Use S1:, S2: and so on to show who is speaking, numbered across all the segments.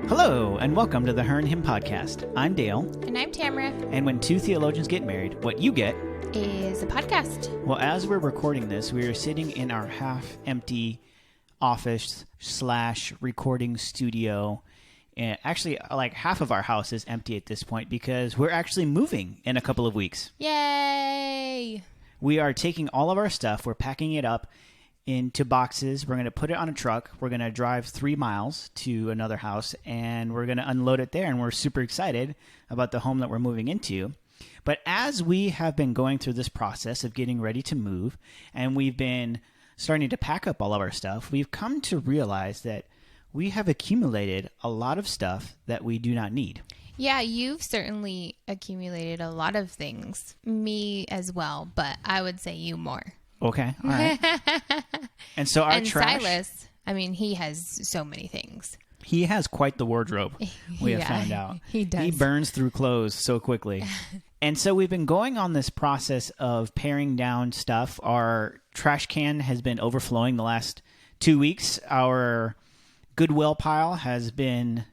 S1: Hello, and welcome to the Her and Him podcast. I'm Dale.
S2: And I'm Tamara.
S1: And when two theologians get married, what you get
S2: is a podcast.
S1: Well, as we're recording this, we are sitting in our half-empty office/recording studio. And actually, like half of our house is empty at this point because we're actually moving in a couple of weeks.
S2: Yay!
S1: We are taking all of our stuff, we're packing it up into boxes. We're going to put it on a truck. We're going to drive 3 miles to another house, and we're going to unload it there. And we're super excited about the home that we're moving into. But as we have been going through this process of getting ready to move, and we've been starting to pack up all of our stuff, we've come to realize that we have accumulated a lot of stuff that we do not need.
S2: Yeah, you've certainly accumulated a lot of things. Me as well, but I would say you more.
S1: Okay, all right. And so our trash...
S2: Silas, I mean, he has so many things.
S1: He has quite the wardrobe, we have found out.
S2: He does.
S1: He burns through clothes so quickly. And so we've been going on this process of paring down stuff. Our trash can has been overflowing the last 2 weeks. Our Goodwill pile has been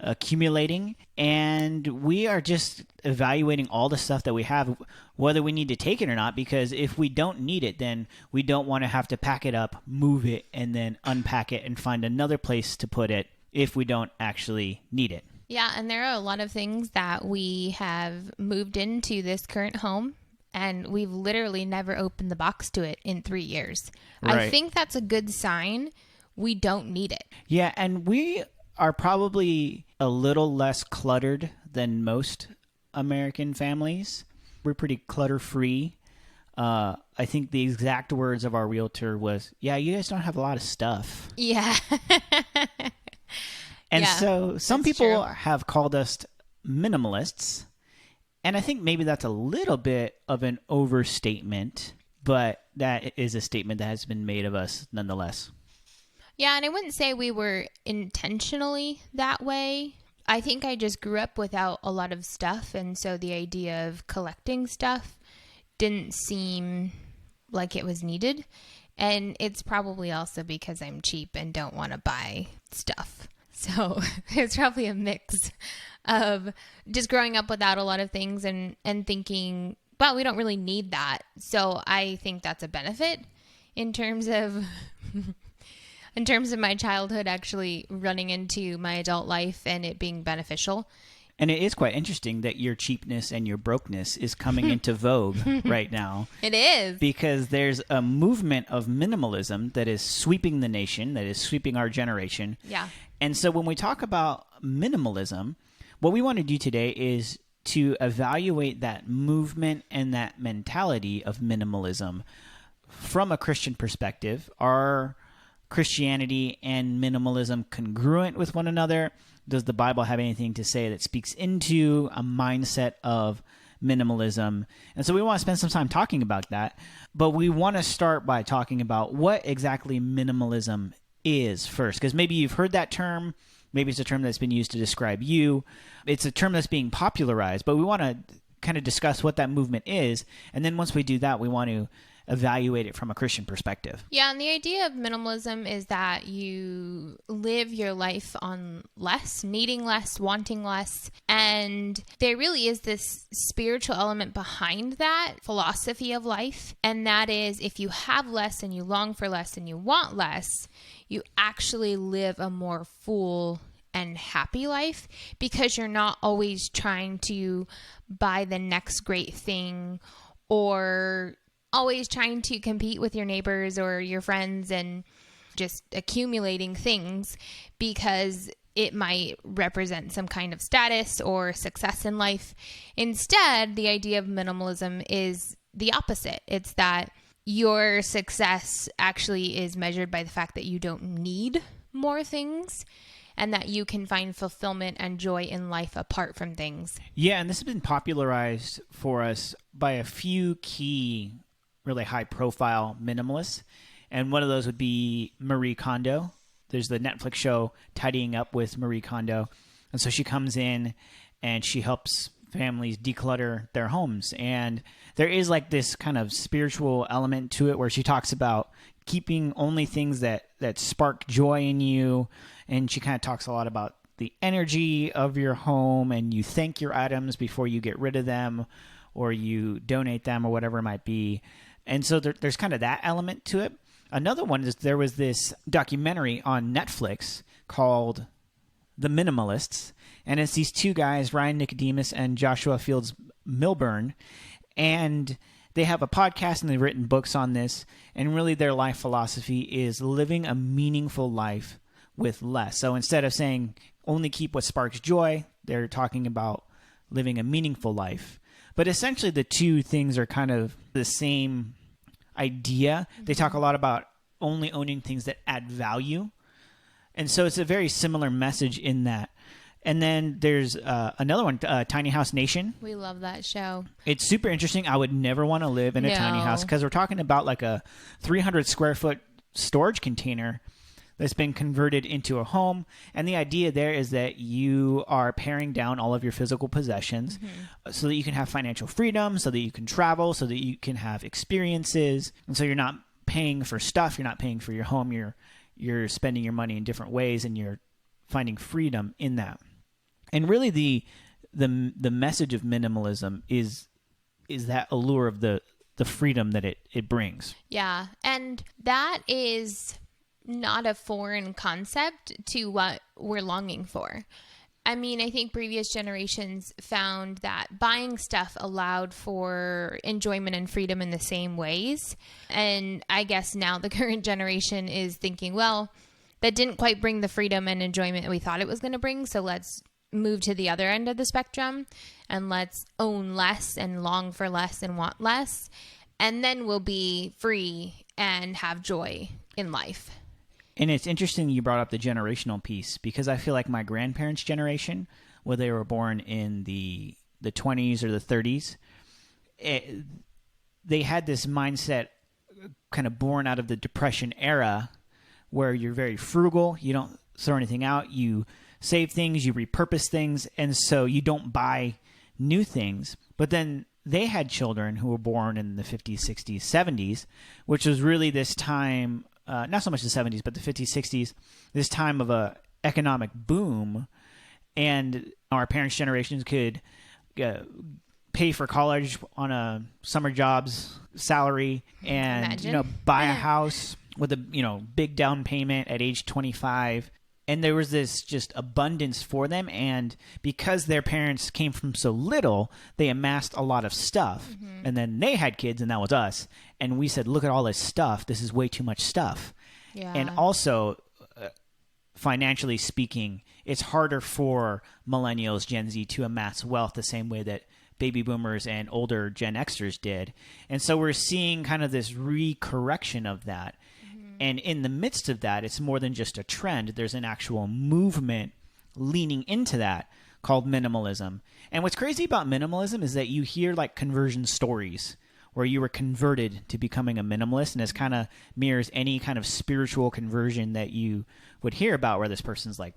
S1: accumulating, and we are just evaluating all the stuff that we have, whether we need to take it or not, because if we don't need it, then we don't want to have to pack it up, move it, and then unpack it and find another place to put it if we don't actually need it.
S2: Yeah, and there are a lot of things that we have moved into this current home, and we've literally never opened the box to it in 3 years.
S1: Right.
S2: I think that's a good sign. We don't need it.
S1: Yeah, and we are probably a little less cluttered than most American families. We're pretty clutter-free. I think the exact words of our realtor was, yeah, you guys don't have a lot of stuff.
S2: Yeah.
S1: And
S2: yeah,
S1: so some people
S2: true.
S1: have called us minimalists, and I think maybe that's a little bit of an overstatement, but that is a statement that has been made of us nonetheless.
S2: Yeah, and I wouldn't say we were intentionally that way. I think I just grew up without a lot of stuff, and so the idea of collecting stuff didn't seem like it was needed. And it's probably also because I'm cheap and don't want to buy stuff. So it's probably a mix of just growing up without a lot of things and thinking, well, we don't really need that. So I think that's a benefit in terms of my childhood actually running into my adult life and it being beneficial.
S1: And it is quite interesting that your cheapness and your brokenness is coming into vogue right now.
S2: It is.
S1: Because there's a movement of minimalism that is sweeping the nation, that is sweeping our generation.
S2: Yeah.
S1: And so when we talk about minimalism, what we want to do today is to evaluate that movement and that mentality of minimalism from a Christian perspective. Are Christianity and minimalism congruent with one another? Does the Bible have anything to say that speaks into a mindset of minimalism? And so we want to spend some time talking about that, but we want to start by talking about what exactly minimalism is first, because maybe you've heard that term. Maybe it's a term that's been used to describe you. It's a term that's being popularized, but we want to kind of discuss what that movement is. And then once we do that, we want to evaluate it from a Christian perspective.
S2: Yeah, and the idea of minimalism is that you live your life on less, needing less, wanting less. And there really is this spiritual element behind that philosophy of life. And that is, if you have less and you long for less and you want less, you actually live a more full and happy life because you're not always trying to buy the next great thing or always trying to compete with your neighbors or your friends and just accumulating things because it might represent some kind of status or success in life. Instead, the idea of minimalism is the opposite. It's that your success actually is measured by the fact that you don't need more things and that you can find fulfillment and joy in life apart from things.
S1: Yeah, and this has been popularized for us by a few key really high-profile minimalists, and one of those would be Marie Kondo. There's the Netflix show Tidying Up with Marie Kondo, and so she comes in and she helps families declutter their homes, and there is like this kind of spiritual element to it where she talks about keeping only things that spark joy in you, and she kind of talks a lot about the energy of your home, and you thank your items before you get rid of them or you donate them or whatever it might be. And so there's kind of that element to it. Another one is there was this documentary on Netflix called The Minimalists, and it's these two guys, Ryan Nicodemus and Joshua Fields Milburn, and they have a podcast and they've written books on this, and really their life philosophy is living a meaningful life with less. So instead of saying only keep what sparks joy, they're talking about living a meaningful life. But essentially the two things are kind of the same idea. They talk a lot about only owning things that add value. And so it's a very similar message in that. And then there's another one, Tiny House Nation.
S2: We love that show.
S1: It's super interesting. I would never want to live in a tiny house because we're talking about like a 300 square foot storage container that's been converted into a home. And the idea there is that you are paring down all of your physical possessions so that you can have financial freedom, so that you can travel, so that you can have experiences. And so you're not paying for stuff. You're not paying for your home. You're spending your money in different ways, and you're finding freedom in that. And really the message of minimalism is that allure of the freedom that it brings.
S2: Yeah. And that is not a foreign concept to what we're longing for. I mean, I think previous generations found that buying stuff allowed for enjoyment and freedom in the same ways. And I guess now the current generation is thinking, well, that didn't quite bring the freedom and enjoyment we thought it was going to bring. So let's move to the other end of the spectrum and let's own less and long for less and want less. And then we'll be free and have joy in life.
S1: And it's interesting you brought up the generational piece, because I feel like my grandparents' generation, where they were born in the 20s or the 30s, they had this mindset kind of born out of the Depression era where you're very frugal. You don't throw anything out. You save things, you repurpose things, and so you don't buy new things. But then they had children who were born in the 50s, 60s, 70s, which was really this time, not so much the 70s, but the 50s, 60s, this time of a economic boom. And our parents' generations could pay for college on a summer job's salary and buy a house with a big down payment at age 25. And there was this just abundance for them. And because their parents came from so little, they amassed a lot of stuff. And then they had kids, and that was us. And we said, look at all this stuff. This is way too much stuff.
S2: Yeah.
S1: And also, financially speaking, it's harder for millennials, Gen Z, to amass wealth the same way that baby boomers and older Gen Xers did. And so we're seeing kind of this recorrection of that. And in the midst of that, it's more than just a trend. There's an actual movement leaning into that called minimalism. And what's crazy about minimalism is that you hear like conversion stories where you were converted to becoming a minimalist, and it kind of mirrors any kind of spiritual conversion that you would hear about, where this person's like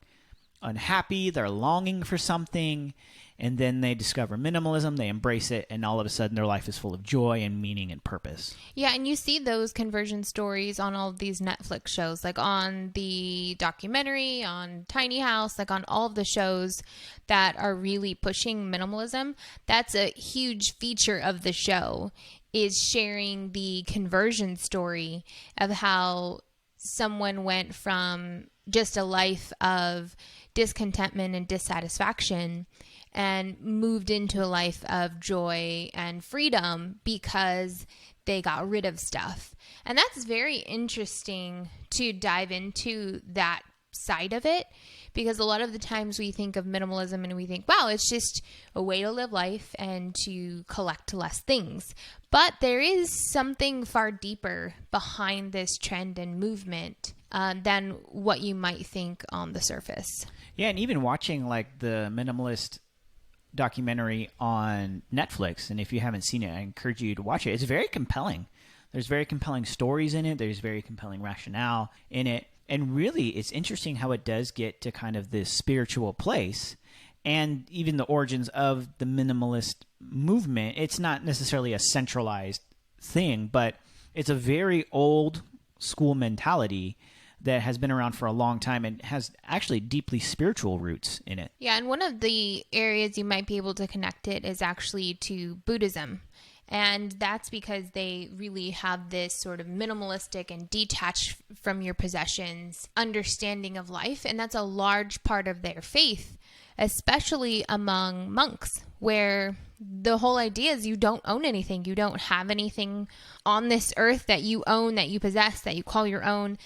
S1: unhappy, they're longing for something, and then they discover minimalism, they embrace it, and all of a sudden their life is full of joy and meaning and purpose.
S2: Yeah, and you see those conversion stories on all of these Netflix shows, like on the documentary, on Tiny House, like on all of the shows that are really pushing minimalism. That's a huge feature of the show, is sharing the conversion story of how someone went from just a life of discontentment and dissatisfaction and moved into a life of joy and freedom because they got rid of stuff. And that's very interesting to dive into that side of it, because a lot of the times we think of minimalism and we think, wow, it's just a way to live life and to collect less things. But there is something far deeper behind this trend and movement than what you might think on the surface.
S1: Yeah, and even watching like the minimalist documentary on Netflix, and if you haven't seen it, I encourage you to watch it. It's very compelling. There's very compelling stories in it. There's very compelling rationale in it. And really, it's interesting how it does get to kind of this spiritual place, and even the origins of the minimalist movement. It's not necessarily a centralized thing, but it's a very old school mentality that has been around for a long time and has actually deeply spiritual roots in it.
S2: Yeah, and one of the areas you might be able to connect it is actually to Buddhism. And that's because they really have this sort of minimalistic and detached from your possessions understanding of life. And that's a large part of their faith, especially among monks, where the whole idea is you don't own anything. You don't have anything on this earth that you own, that you possess, that you call your own.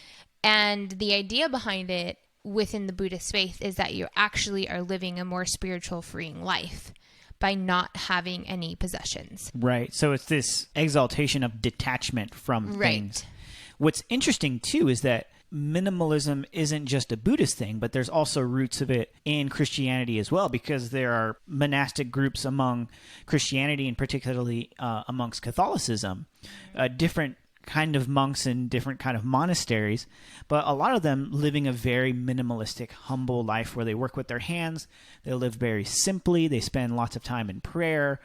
S2: And the idea behind it within the Buddhist faith is that you actually are living a more spiritual, freeing life by not having any possessions.
S1: Right. So it's this exaltation of detachment from things. What's interesting, too, is that minimalism isn't just a Buddhist thing, but there's also roots of it in Christianity as well, because there are monastic groups among Christianity and particularly amongst Catholicism, different kind of monks in different kind of monasteries, but a lot of them living a very minimalistic, humble life where they work with their hands, they live very simply, they spend lots of time in prayer,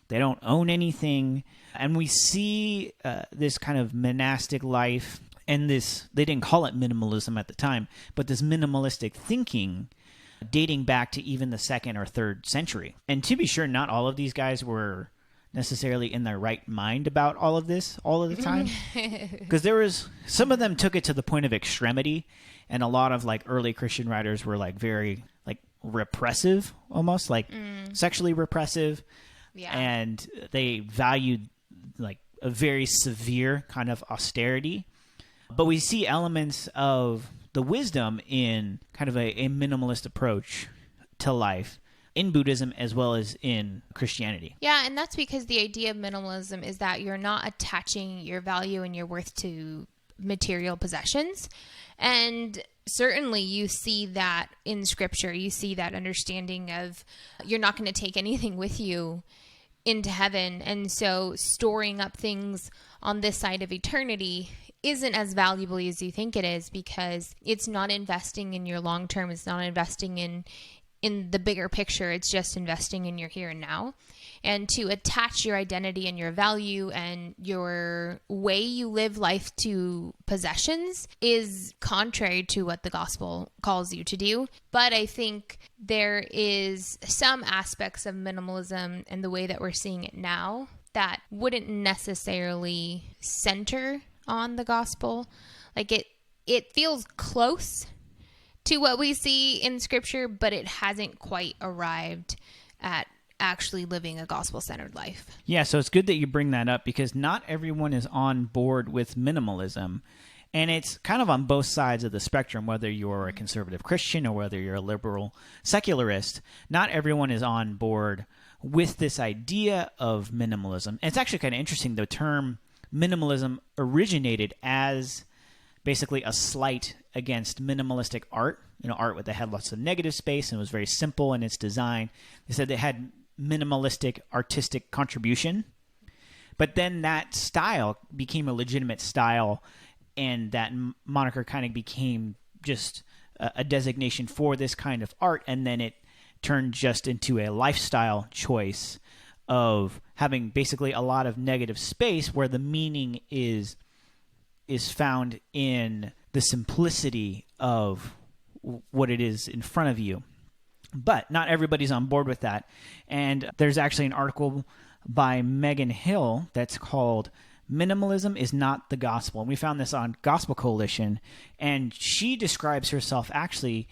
S1: they don't own anything, and we see this kind of monastic life and this, they didn't call it minimalism at the time, but this minimalistic thinking dating back to even the 2nd or 3rd century. And to be sure, not all of these guys were necessarily in their right mind about all of this all of the time, because there was some of them took it to the point of extremity, and a lot of like early Christian writers were like very like repressive, almost like sexually repressive, and they valued like a very severe kind of austerity. But we see elements of the wisdom in kind of a minimalist approach to life in Buddhism as well as in Christianity.
S2: Yeah, and that's because the idea of minimalism is that you're not attaching your value and your worth to material possessions. And certainly you see that in Scripture. You see that understanding of you're not going to take anything with you into heaven. And so storing up things on this side of eternity isn't as valuable as you think it is, because it's not investing in your long term. It's not investing in the bigger picture. It's just investing in your here and now. And to attach your identity and your value and your way you live life to possessions is contrary to what the gospel calls you to do. But I think there is some aspects of minimalism and the way that we're seeing it now that wouldn't necessarily center on the gospel. Like it feels close to what we see in Scripture, but it hasn't quite arrived at actually living a gospel-centered life.
S1: Yeah, so it's good that you bring that up, because not everyone is on board with minimalism. And it's kind of on both sides of the spectrum, whether you're a conservative Christian or whether you're a liberal secularist. Not everyone is on board with this idea of minimalism. And it's actually kind of interesting. The term minimalism originated as basically a slight against minimalistic art, art with that had lots of negative space and was very simple in its design. They said they had minimalistic artistic contribution, but then that style became a legitimate style, and that moniker kind of became just a designation for this kind of art, and then it turned just into a lifestyle choice of having basically a lot of negative space where the meaning is found in the simplicity of what it is in front of you. But not everybody's on board with that. And there's actually an article by Megan Hill that's called Minimalism is Not the Gospel. And we found this on Gospel Coalition. And she describes herself actually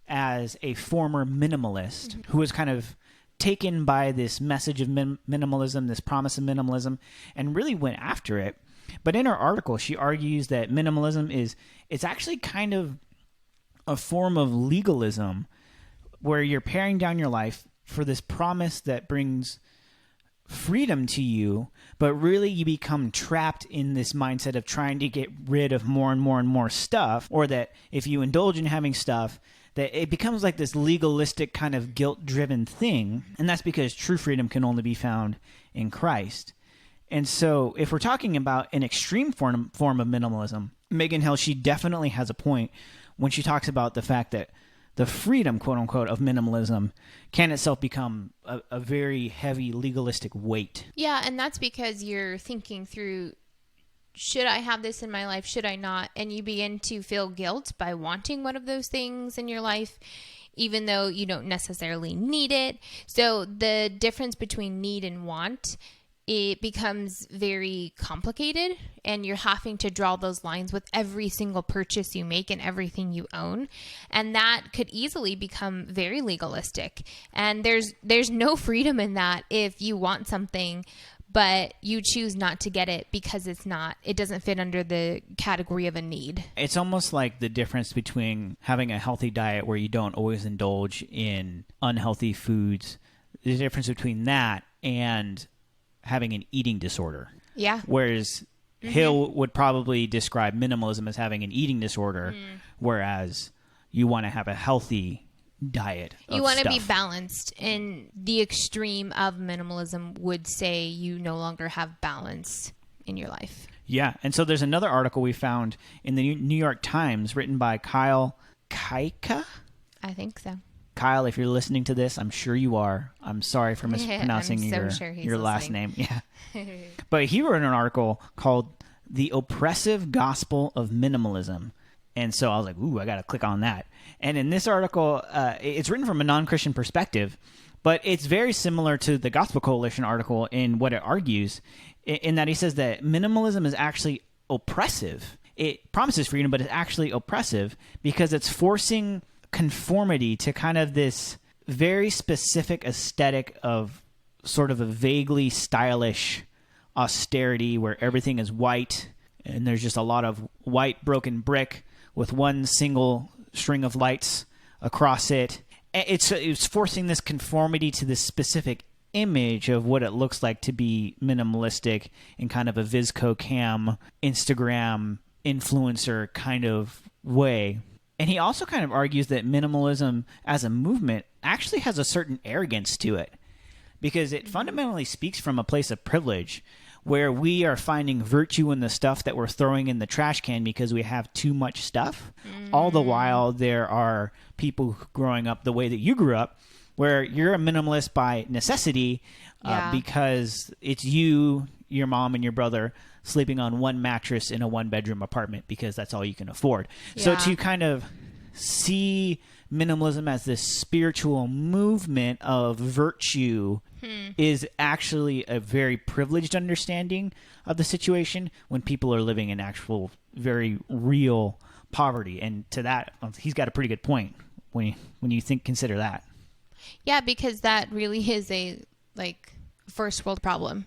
S1: as a former minimalist who was kind of taken by this message of minimalism, this promise of minimalism, and really went after it. But in her article, she argues that minimalism it's actually kind of a form of legalism where you're paring down your life for this promise that brings freedom to you, but really you become trapped in this mindset of trying to get rid of more and more and more stuff, or that if you indulge in having stuff, that it becomes like this legalistic kind of guilt-driven thing, and that's because true freedom can only be found in Christ. And so if we're talking about an extreme form of minimalism, Megan Hill, she definitely has a point when she talks about the fact that the freedom, quote unquote, of minimalism can itself become a very heavy legalistic weight.
S2: Yeah, and that's because you're thinking through should I have this in my life? Should I not? And you begin to feel guilt by wanting one of those things in your life, even though you don't necessarily need it. So the difference between need and want, it becomes very complicated, and you're having to draw those lines with every single purchase you make and everything you own. And that could easily become very legalistic. And there's no freedom in that if you want something, but you choose not to get it because it doesn't fit under the category of a need.
S1: It's almost like the difference between having a healthy diet where you don't always indulge in unhealthy foods. The difference between that and having an eating disorder.
S2: Yeah.
S1: Whereas Hill would probably describe minimalism as having an eating disorder, whereas you want to have a healthy diet of
S2: You want to be
S1: stuff.
S2: balanced, and the extreme of minimalism would say you no longer have balance in your life.
S1: Yeah, and so there's another article we found in the New York Times written by Kyle Kaika.
S2: I think so.
S1: Kyle, if you're listening to this, I'm sure you are. I'm sorry for mispronouncing
S2: I'm so sure he's
S1: your last
S2: listening.
S1: name. Yeah. But he wrote an article called The Oppressive Gospel of Minimalism. And so I was like, ooh, I got to click on that. And in this article, it's written from a non-Christian perspective, but it's very similar to the Gospel Coalition article in what it argues, in that he says that minimalism is actually oppressive. It promises freedom, but it's actually oppressive because it's forcing conformity to kind of this very specific aesthetic of sort of a vaguely stylish austerity where everything is white and there's just a lot of white broken brick with one single string of lights across it. It's forcing this conformity to this specific image of what it looks like to be minimalistic in kind of a VSCO cam, Instagram influencer kind of way. And he also kind of argues that minimalism as a movement actually has a certain arrogance to it because it fundamentally speaks from a place of privilege where we are finding virtue in the stuff that we're throwing in the trash can because we have too much stuff. All the while, there are people growing up the way that you grew up where you're a minimalist by necessity because it's you, your mom, and your brother sleeping on one mattress in a one-bedroom apartment because that's all you can afford.
S2: Yeah.
S1: So to kind of see minimalism as this spiritual movement of virtue is actually a very privileged understanding of the situation when people are living in actual, very real poverty. And to that, he's got a pretty good point when you consider that.
S2: Yeah, because that really is a first world problem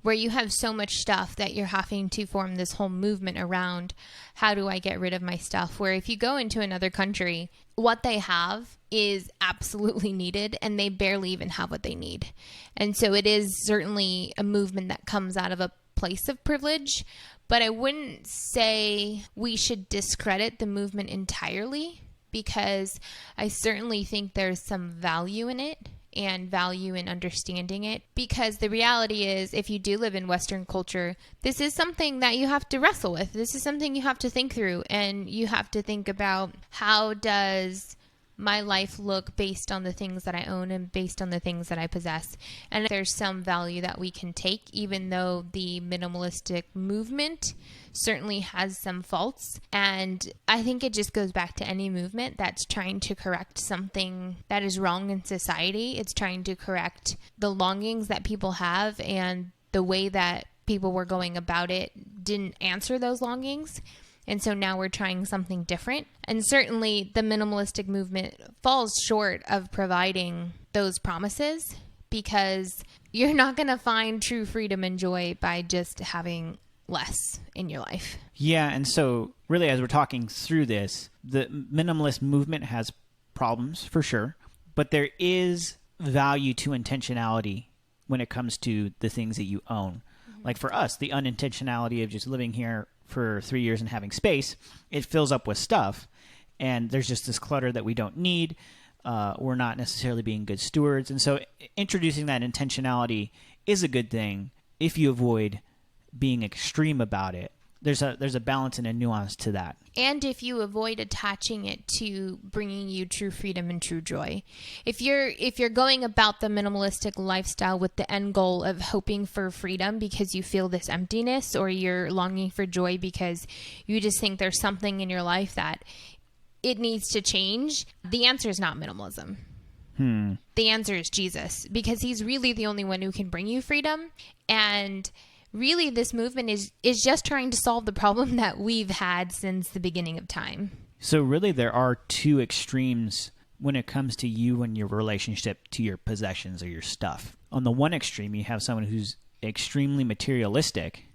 S2: where you have so much stuff that you're having to form this whole movement around how do I get rid of my stuff, where if you go into another country, what they have is absolutely needed and they barely even have what they need. And so it is certainly a movement that comes out of a place of privilege, but I wouldn't say we should discredit the movement entirely because I certainly think there's some value in it and value in understanding it, because the reality is if you do live in Western culture, this is something that you have to wrestle with. This is something you have to think through, and you have to think about how does my life look based on the things that I own and based on the things that I possess. And there's some value that we can take, even though the minimalistic movement certainly has some faults. And I think it just goes back to any movement that's trying to correct something that is wrong in society. It's trying to correct the longings that people have, and the way that people were going about it didn't answer those longings. And so now we're trying something different. And certainly the minimalistic movement falls short of providing those promises, because you're not going to find true freedom and joy by just having less in your life.
S1: Yeah, and so really as we're talking through this, the minimalist movement has problems for sure, but there is value to intentionality when it comes to the things that you own. Mm-hmm. Like for us, the unintentionality of just living here for 3 years and having space, it fills up with stuff, and there's just this clutter that we don't need. We're not necessarily being good stewards, and so introducing that intentionality is a good thing if you avoid being extreme about it. there's a balance and a nuance to that.
S2: And if you avoid attaching it to bringing you true freedom and true joy, if you're going about the minimalistic lifestyle with the end goal of hoping for freedom because you feel this emptiness, or you're longing for joy because you just think there's something in your life that it needs to change, the answer is not minimalism. The answer is Jesus, because he's really the only one who can bring you freedom. And really, this movement is just trying to solve the problem that we've had since the beginning of time.
S1: So really, there are two extremes when it comes to you and your relationship to your possessions or your stuff. On the one extreme, you have someone who's extremely materialistic,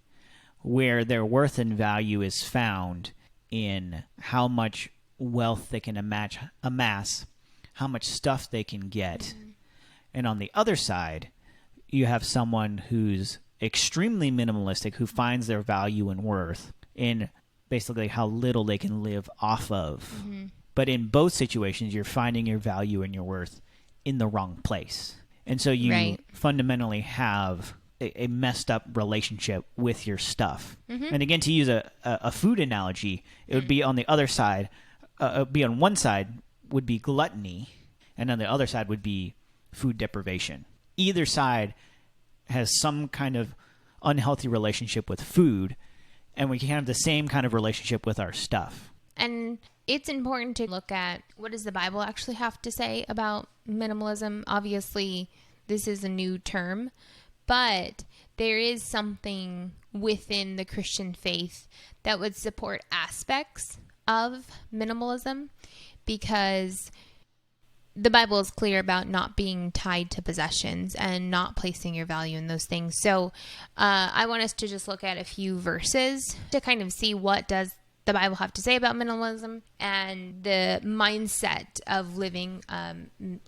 S1: where their worth and value is found in how much wealth they can amass, how much stuff they can get. And on the other side, you have someone who's extremely minimalistic, who finds their value and worth in basically how little they can live off of. But in both situations, you're finding your value and your worth in the wrong place. And so you fundamentally have a messed up relationship with your stuff. And again, to use a food analogy, it would be on the other side, be on one side would be gluttony, and on the other side would be food deprivation. Either side has some kind of unhealthy relationship with food, and we can have the same kind of relationship with our stuff.
S2: And it's important to look at, what does the Bible actually have to say about minimalism? Obviously, this is a new term, but there is something within the Christian faith that would support aspects of minimalism, because the Bible is clear about not being tied to possessions and not placing your value in those things. So I want us to just look at a few verses to kind of see what does the Bible have to say about minimalism and the mindset of living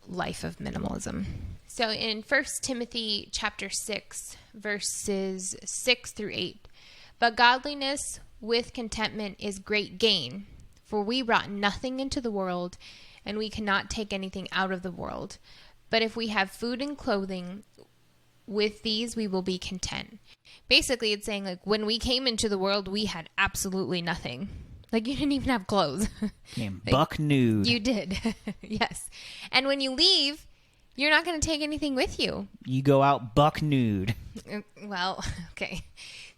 S2: life of minimalism. So in 1 Timothy chapter 6, verses 6 through 8, "But godliness with contentment is great gain, for we brought nothing into the world, and we cannot take anything out of the world. But if we have food and clothing, with these we will be content." Basically, it's saying, like, when we came into the world, we had absolutely nothing. Like, you didn't even have clothes.
S1: Came buck nude.
S2: You did. Yes. And when you leave, you're not going to take anything with you.
S1: You go out buck nude.
S2: Well, okay.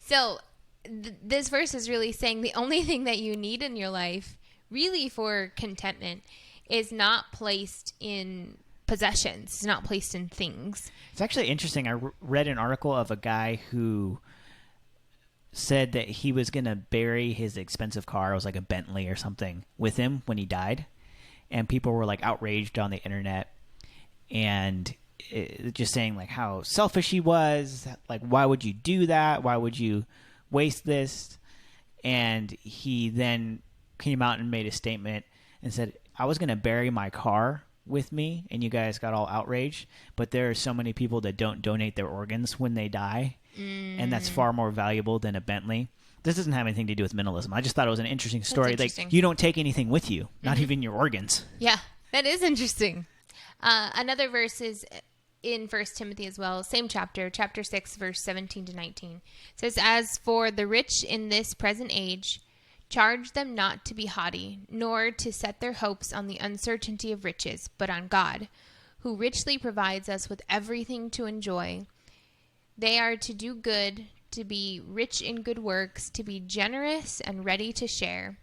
S2: So this verse is really saying the only thing that you need in your life, really for contentment, is not placed in possessions. It's not placed in things.
S1: It's actually interesting. I read an article of a guy who said that he was going to bury his expensive car, it was like a Bentley or something, with him when he died. And people were like outraged on the internet and just saying like how selfish he was. Like, why would you do that? Why would you waste this? And he then came out and made a statement and said, I was going to bury my car with me, and you guys got all outraged, but there are so many people that don't donate their organs when they die, and that's far more valuable than a Bentley. This doesn't have anything to do with minimalism. I just thought it was an interesting story.
S2: Interesting.
S1: Like, you don't take anything with you, not even your organs.
S2: Yeah, that is interesting. Another verse is in 1 Timothy as well, same chapter 6, verse 17 to 19. It says, "As for the rich in this present age, charge them not to be haughty, nor to set their hopes on the uncertainty of riches, but on God, who richly provides us with everything to enjoy. They are to do good, to be rich in good works, to be generous and ready to share,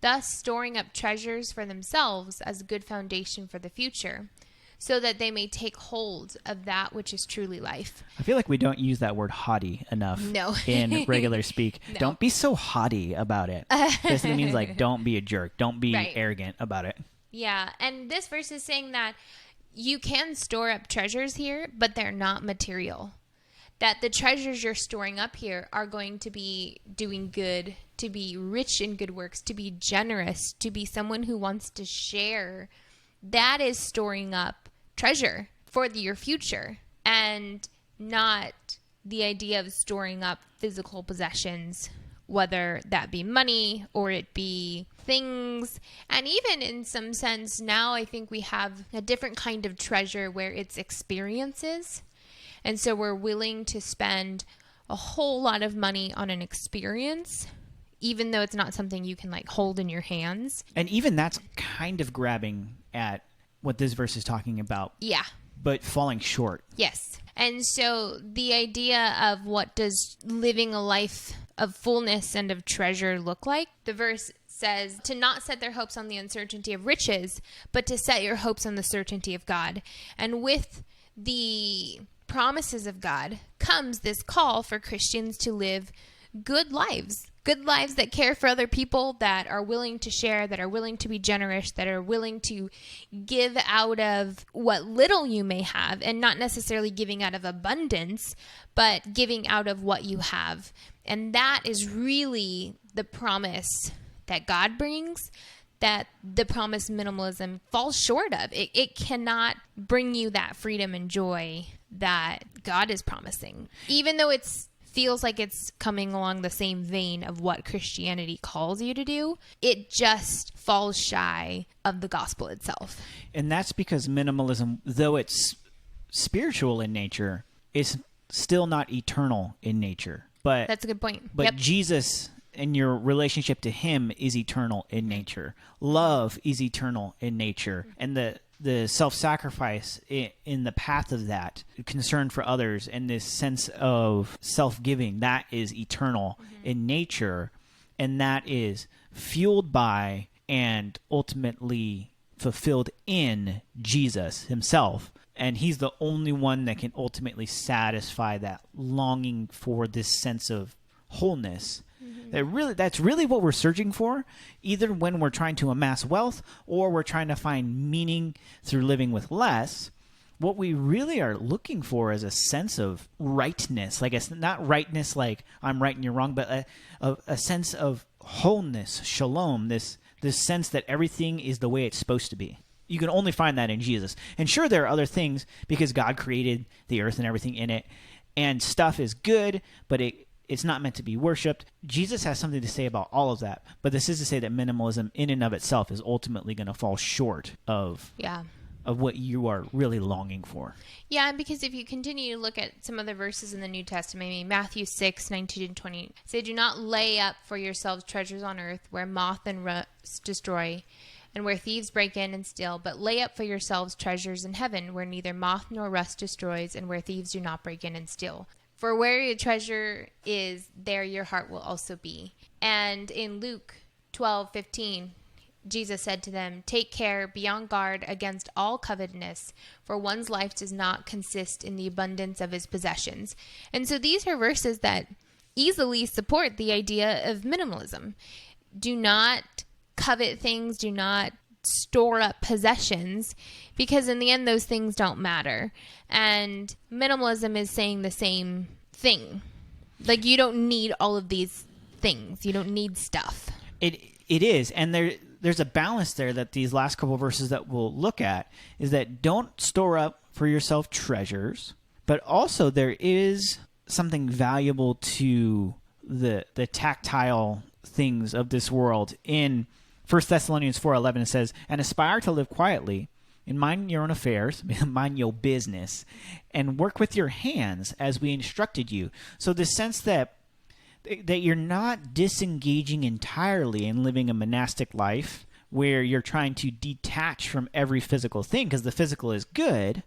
S2: thus storing up treasures for themselves as a good foundation for the future, so that they may take hold of that which is truly life."
S1: I feel like we don't use that word haughty enough in regular speak. No. Don't be so haughty about it. Basically means like, don't be a jerk. Don't be arrogant about it.
S2: Yeah, and this verse is saying that you can store up treasures here, but they're not material. That the treasures you're storing up here are going to be doing good, to be rich in good works, to be generous, to be someone who wants to share. That is storing up treasure for your future, and not the idea of storing up physical possessions, whether that be money or it be things. And even in some sense now, I think we have a different kind of treasure where it's experiences. And so we're willing to spend a whole lot of money on an experience even though it's not something you can like hold in your hands.
S1: And even that's kind of grabbing at what this verse is talking about.
S2: Yeah.
S1: But falling short.
S2: Yes. And so the idea of what does living a life of fullness and of treasure look like? The verse says to not set their hopes on the uncertainty of riches, but to set your hopes on the certainty of God. And with the promises of God comes this call for Christians to live good lives that care for other people, that are willing to share, that are willing to be generous, that are willing to give out of what little you may have, and not necessarily giving out of abundance, but giving out of what you have. And that is really the promise that God brings, that the promise minimalism falls short of. It cannot bring you that freedom and joy that God is promising, even though it's feels like it's coming along the same vein of what Christianity calls you to do. It just falls shy of the gospel itself.
S1: And that's because minimalism, though it's spiritual in nature, is still not eternal in nature. But
S2: that's a good point.
S1: But
S2: yep.
S1: Jesus and your relationship to him is eternal in nature. Love is eternal in nature. And the self-sacrifice in the path of that, concern for others, and this sense of self-giving, that is eternal in nature, and that is fueled by and ultimately fulfilled in Jesus himself. And he's the only one that can ultimately satisfy that longing for this sense of wholeness. That's really what we're searching for, either when we're trying to amass wealth or we're trying to find meaning through living with less. What we really are looking for is a sense of rightness. Like, it's not rightness like I'm right and you're wrong, but a sense of wholeness, shalom, this sense that everything is the way it's supposed to be. You can only find that in Jesus. And sure, there are other things because God created the earth and everything in it, and stuff is good, but it's not meant to be worshipped. Jesus has something to say about all of that, but this is to say that minimalism in and of itself is ultimately going to fall short of what you are really longing for.
S2: Yeah, because if you continue to look at some of the verses in the New Testament, maybe Matthew 6:19 and 20, say, do not lay up for yourselves treasures on earth where moth and rust destroy and where thieves break in and steal, but lay up for yourselves treasures in heaven where neither moth nor rust destroys and where thieves do not break in and steal. For where your treasure is, there your heart will also be. And in Luke 12:15, Jesus said to them, take care, be on guard against all covetousness, for one's life does not consist in the abundance of his possessions. And so these are verses that easily support the idea of minimalism. Do not covet things, do not store up possessions, because in the end those things don't matter. And minimalism is saying the same thing. Like, you don't need all of these things. You don't need stuff.
S1: It is, and there's a balance there that these last couple of verses that we'll look at is that don't store up for yourself treasures, but also there is something valuable to the tactile things of this world. In 1 Thessalonians 4:11 it says, and aspire to live quietly and mind your own affairs, mind your business, and work with your hands as we instructed you. So the sense that you're not disengaging entirely and living a monastic life where you're trying to detach from every physical thing, because the physical is good.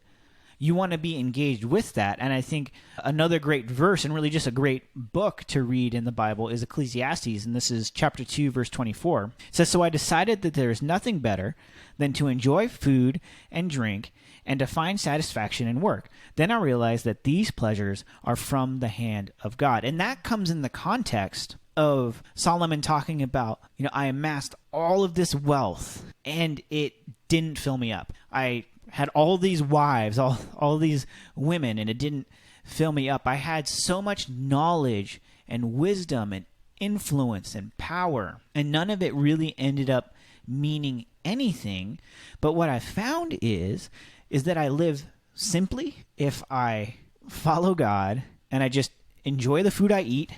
S1: You want to be engaged with that. And I think another great verse, and really just a great book to read in the Bible, is Ecclesiastes. And this is chapter 2, verse 24. It says, so I decided that there is nothing better than to enjoy food and drink and to find satisfaction in work. Then I realized that these pleasures are from the hand of God. And that comes in the context of Solomon talking about, I amassed all of this wealth and it didn't fill me up. I had all these wives, all these women, and it didn't fill me up. I had so much knowledge and wisdom and influence and power, and none of it really ended up meaning anything. But what I found is that I live simply if I follow God and I just enjoy the food I eat,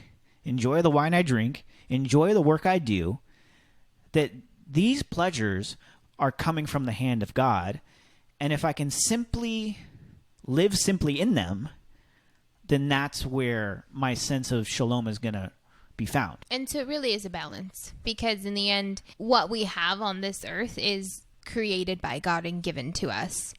S1: enjoy the wine I drink, enjoy the work I do, that these pleasures are coming from the hand of God. And if I can simply live simply in them, then that's where my sense of shalom is going to be found.
S2: And so it really is a balance, because in the end, what we have on this earth is created by God and given to us.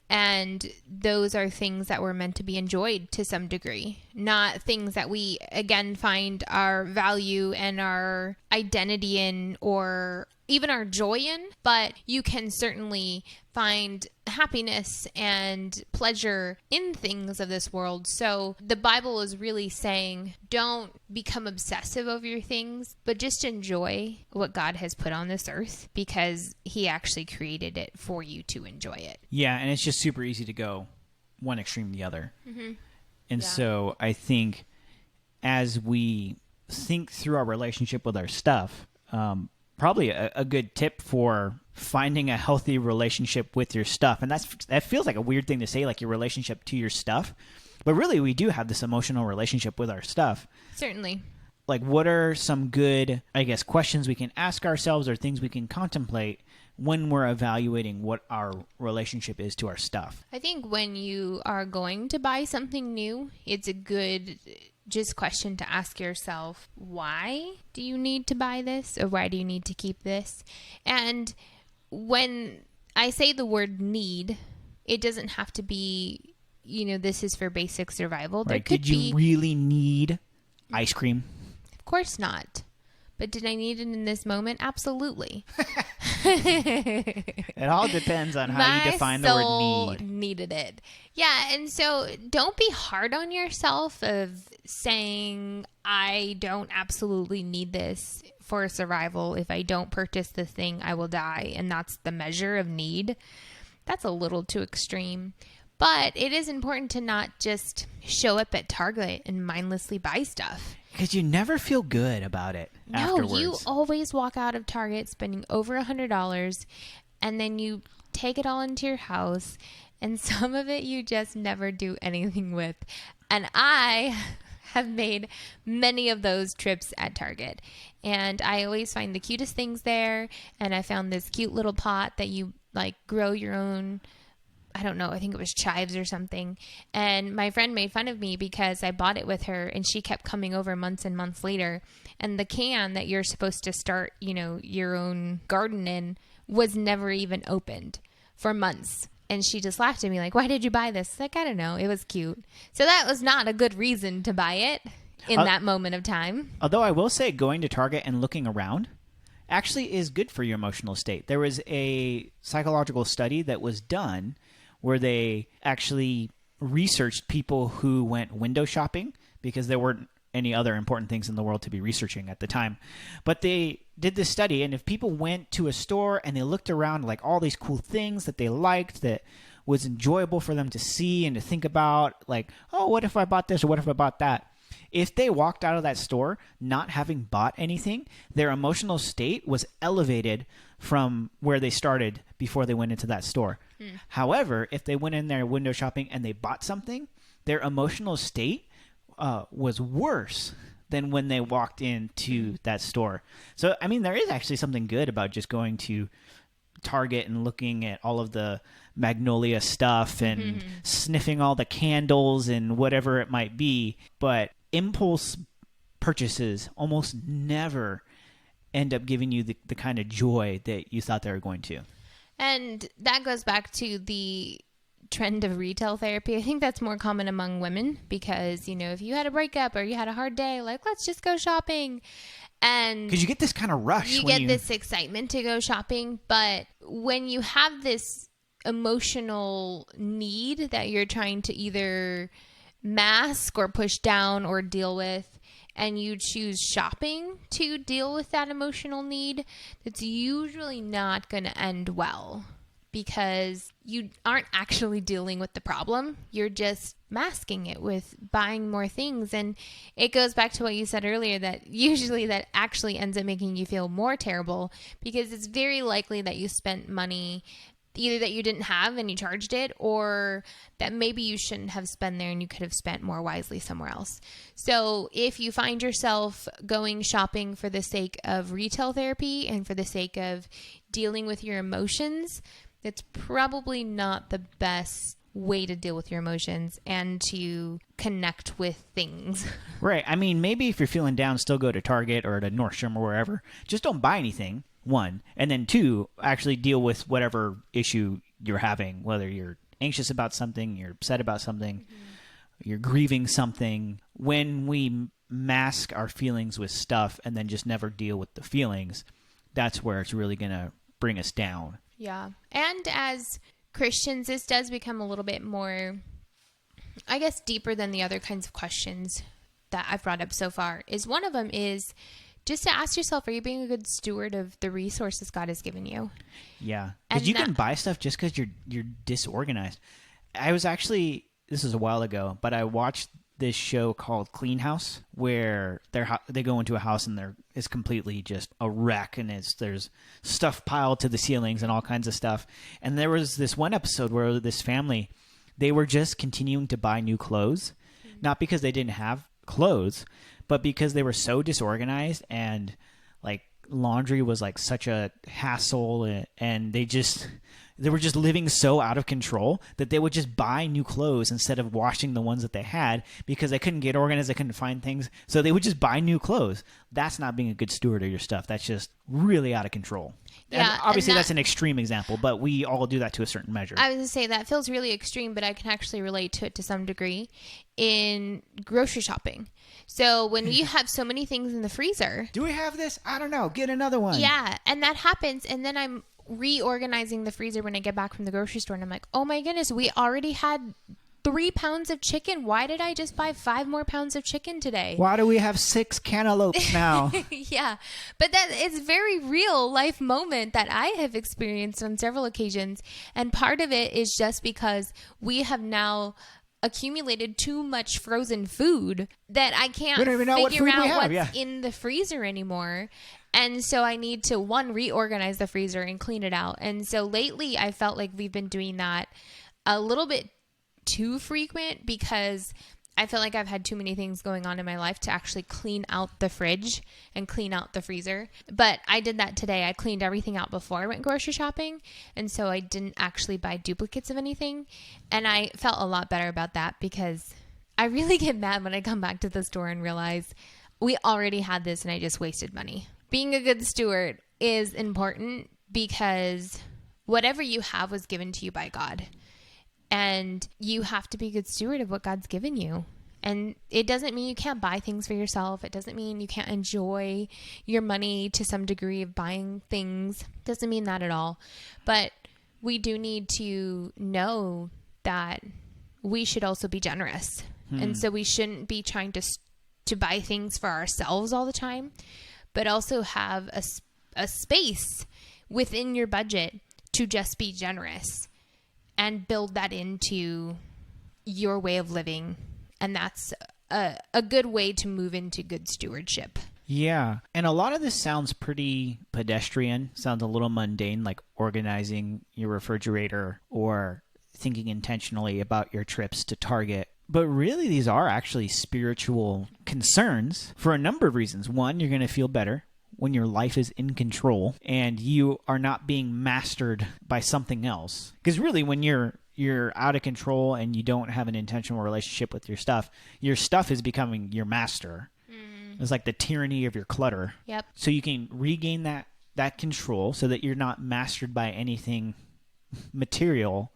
S2: And those are things that were meant to be enjoyed to some degree, not things that we, again, find our value and our identity in, or even our joy in. But you can certainly find happiness and pleasure in things of this world. So the Bible is really saying, don't become obsessive over your things, but just enjoy what God has put on this earth, because he actually created it for you to enjoy it.
S1: Yeah, and it's just super easy to go one extreme to the other.
S2: Mm-hmm.
S1: And so I think as we think through our relationship with our stuff, probably a good tip for finding a healthy relationship with your stuff. And that feels like a weird thing to say, like your relationship to your stuff. But really, we do have this emotional relationship with our stuff.
S2: Certainly.
S1: Like, what are some good, I guess, questions we can ask ourselves, or things we can contemplate when we're evaluating what our relationship is to our stuff?
S2: I think when you are going to buy something new, it's a good just question to ask yourself, why do you need to buy this, or why do you need to keep this? And when I say the word need, it doesn't have to be, this is for basic survival.
S1: Right. Did you really need ice cream?
S2: Of course not. But did I need it in this moment? Absolutely.
S1: It all depends on how you define the word need.
S2: Needed it. Yeah, and so don't be hard on yourself of saying, I don't absolutely need this for survival. If I don't purchase this thing, I will die. And that's the measure of need. That's a little too extreme. But it is important to not just show up at Target and mindlessly buy stuff.
S1: Because you never feel good about it afterwards.
S2: No, you always walk out of Target spending over $100, and then you take it all into your house, and some of it you just never do anything with. And I have made many of those trips at Target, and I always find the cutest things there, and I found this cute little pot that you grow your own, I don't know, I think it was chives or something. And my friend made fun of me because I bought it with her, and she kept coming over months and months later. And the can that you're supposed to start, your own garden in was never even opened for months. And she just laughed at me like, why did you buy this? Like, I don't know. It was cute. So that was not a good reason to buy it in that moment of time.
S1: Although I will say going to Target and looking around actually is good for your emotional state. There was a psychological study that was done where they actually researched people who went window shopping, because there weren't any other important things in the world to be researching at the time. But they did this study, and if people went to a store and they looked around like all these cool things that they liked, that was enjoyable for them to see and to think about, like, oh, what if I bought this, or what if I bought that? If they walked out of that store not having bought anything, their emotional state was elevated from where they started before they went into that store. However, if they went in there window shopping and they bought something, their emotional state was worse than when they walked into that store. So, I mean, there is actually something good about just going to Target and looking at all of the Magnolia stuff and sniffing all the candles and whatever it might be. But impulse purchases almost never end up giving you the kind of joy that you thought they were going to.
S2: And that goes back to the trend of retail therapy. I think that's more common among women because, if you had a breakup or you had a hard day, let's just go shopping. And
S1: because you get this kind of rush.
S2: You get this excitement to go shopping. But when you have this emotional need that you're trying to either mask or push down or deal with, and you choose shopping to deal with that emotional need, that's usually not going to end well, because you aren't actually dealing with the problem. You're just masking it with buying more things. And it goes back to what you said earlier, that usually that actually ends up making you feel more terrible, because it's very likely that you spent money either that you didn't have and you charged it, or that maybe you shouldn't have spent there and you could have spent more wisely somewhere else. So if you find yourself going shopping for the sake of retail therapy and for the sake of dealing with your emotions, it's probably not the best way to deal with your emotions and to connect with things.
S1: Right. I mean, maybe if you're feeling down, still go to Target or to Nordstrom or wherever. Just don't buy anything, one. And then two, actually deal with whatever issue you're having, whether you're anxious about something, you're upset about something, you're grieving something. When we mask our feelings with stuff and then just never deal with the feelings, that's where it's really going to bring us down.
S2: Yeah. And as Christians, this does become a little bit more, I guess, deeper than the other kinds of questions that I've brought up so far. Is one of them is just to ask yourself, are you being a good steward of the resources God has given you?
S1: Yeah. Because you can buy stuff just because you're disorganized. I was actually, this was a while ago, but I watched this show called Clean House, where they go into a house and it's completely just a wreck, and there's stuff piled to the ceilings and all kinds of stuff. And there was this one episode where this family, they were just continuing to buy new clothes, not because they didn't have clothes, but because they were so disorganized, and like laundry was like such a hassle, and they were just living so out of control that they would just buy new clothes instead of washing the ones that they had because they couldn't get organized. They couldn't find things. So they would just buy new clothes. That's not being a good steward of your stuff. That's just really out of control.
S2: Yeah,
S1: and obviously that's an extreme example, but we all do that to a certain measure.
S2: I was going to say that feels really extreme, but I can actually relate to it to some degree in grocery shopping. So when we have so many things in the freezer.
S1: Do we have this? I don't know. Get another one.
S2: Yeah. And that happens. And then I'm reorganizing the freezer when I get back from the grocery store, and I'm like, oh my goodness, we already had 3 pounds of chicken. Why did I just buy 5 more pounds of chicken today?
S1: Why do we have 6 cantaloupes now?
S2: Yeah, but that is very real life moment that I have experienced on several occasions, and part of it is just because we have now accumulated too much frozen food that I can't figure out what's in the freezer anymore. And so I need to, one, reorganize the freezer and clean it out. And so lately I felt like we've been doing that a little bit too frequent because I feel like I've had too many things going on in my life to actually clean out the fridge and clean out the freezer. But I did that today. I cleaned everything out before I went grocery shopping. And so I didn't actually buy duplicates of anything. And I felt a lot better about that because I really get mad when I come back to the store and realize we already had this and I just wasted money. Being a good steward is important because whatever you have was given to you by God. And you have to be a good steward of what God's given you. And it doesn't mean you can't buy things for yourself. It doesn't mean you can't enjoy your money to some degree of buying things. It doesn't mean that at all. But we do need to know that we should also be generous. And so we shouldn't be trying to buy things for ourselves all the time, but also have a space within your budget to just be generous and build that into your way of living. And that's a good way to move into good stewardship.
S1: Yeah. And a lot of this sounds pretty pedestrian, sounds a little mundane, like organizing your refrigerator or thinking intentionally about your trips to Target. But really, these are actually spiritual concerns for a number of reasons. One, you're going to feel better when your life is in control and you are not being mastered by something else. Because really, when you're out of control and you don't have an intentional relationship with your stuff is becoming your master. It's like the tyranny of your clutter.
S2: Yep.
S1: So you can regain that control so that you're not mastered by anything material.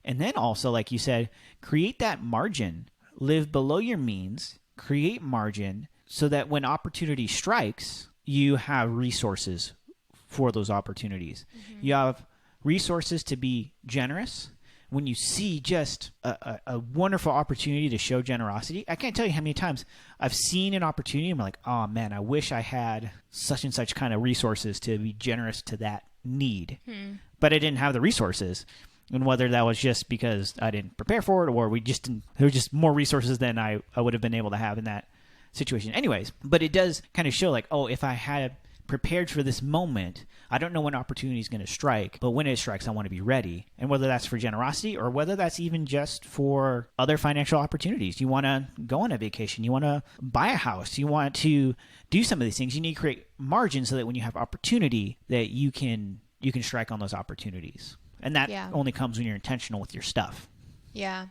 S1: And then also, like you said, create that margin. Live below your means. Create margin so that when opportunity strikes, you have resources for those opportunities. You have resources to be generous. When you see just a wonderful opportunity to show generosity, I can't tell you how many times I've seen an opportunity and I'm like, oh man, I wish I had such and such kind of resources to be generous to that need. But I didn't have the resources. And whether that was just because I didn't prepare for it or there were just more resources than I would have been able to have in that situation. Anyways, but it does kind of show like, oh, if I had prepared for this moment, I don't know when opportunity is going to strike, but when it strikes, I want to be ready. And whether that's for generosity or whether that's even just for other financial opportunities. You want to go on a vacation. You want to buy a house. You want to do some of these things. You need to create margin so that when you have opportunity that you can strike on those opportunities. And that only comes when you're intentional with your stuff.
S2: Yeah.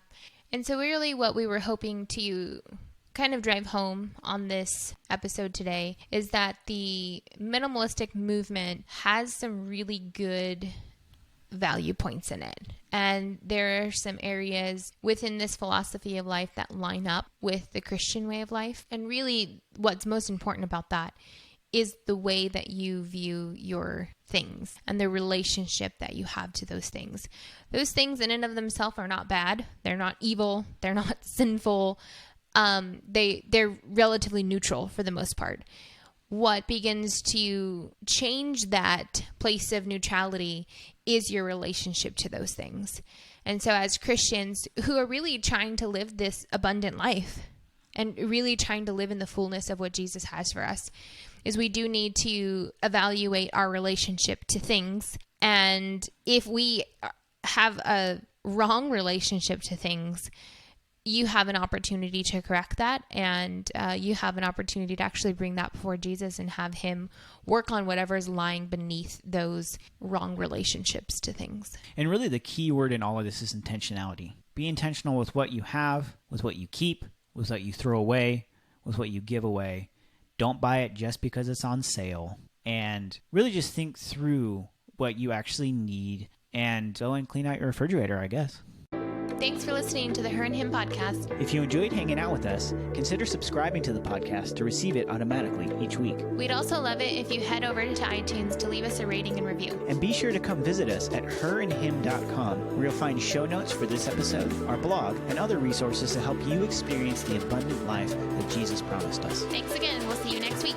S2: And so really what we were hoping to kind of drive home on this episode today is that the minimalistic movement has some really good value points in it. And there are some areas within this philosophy of life that line up with the Christian way of life. And really what's most important about that is the way that you view your things and the relationship that you have to those things. Those things in and of themselves are not bad. They're not evil. They're not sinful. They're relatively neutral for the most part. What begins to change that place of neutrality is your relationship to those things. And so as Christians who are really trying to live this abundant life and really trying to live in the fullness of what Jesus has for us, is we do need to evaluate our relationship to things. And if we have a wrong relationship to things, you have an opportunity to correct that, and you have an opportunity to actually bring that before Jesus and have him work on whatever is lying beneath those wrong relationships to things.
S1: And really the key word in all of this is intentionality. Be intentional with what you have, with what you keep, with what you throw away, with what you give away. Don't buy it just because it's on sale. And really just think through what you actually need and go and clean out your refrigerator, I guess.
S2: Thanks for listening to the Her and Him podcast.
S1: If you enjoyed hanging out with us, consider subscribing to the podcast to receive it automatically each week.
S2: We'd also love it if you head over to iTunes to leave us a rating and review.
S1: And be sure to come visit us at herandhim.com, where you'll find show notes for this episode, our blog, and other resources to help you experience the abundant life that Jesus promised us.
S2: Thanks again. We'll see you next week.